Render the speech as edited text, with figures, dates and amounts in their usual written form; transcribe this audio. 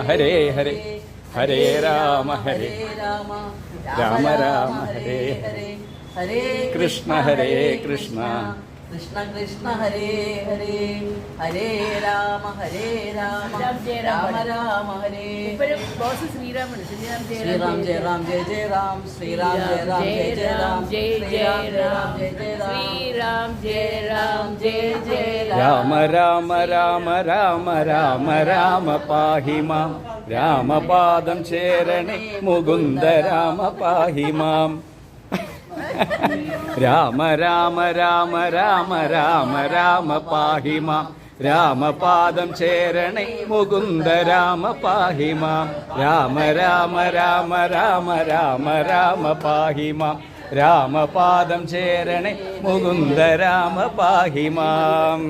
ഹരേ ഹരേ ഹരേ രാമ ഹരേ രാമ രാമ ഹരേ ഹരേ ഹരേ കൃഷ്ണ ഹരേ കൃഷ്ണ കൃഷ്ണ കൃഷ്ണ ഹരേ ഹരേ ഹരേ രാമ രാമ രാമ ഹരേ ശ്രീരാമൻ ശ്രീറാം ജയ രാം ജയ ജയ രാം ശ്രീറാം ജയ രാം ജയ ജയ രാം ശ്രീറാം ജയ രാം ജയ ജയ രാം ശ്രീരാം ജയ രാം ജയ ജയ രാമ രാമ രാമ രാമ രാമ രാമ പാഹി മാം രാമപാദം ചേരണേ മുകുന്ദ രാമ പാഹി മാം രാമ രാമ രാമ രാമ രാമ രാമ പാഹി മാം രാമപാദം ചേരണേ മുകുന്ദ രാമ പാഹി മാം രാമ രാമ രാമ രാമ രാമ രാമ പാഹി മാം രാമപാദം ചേരണേ മുകുന്ദ രാമ പാഹി മാം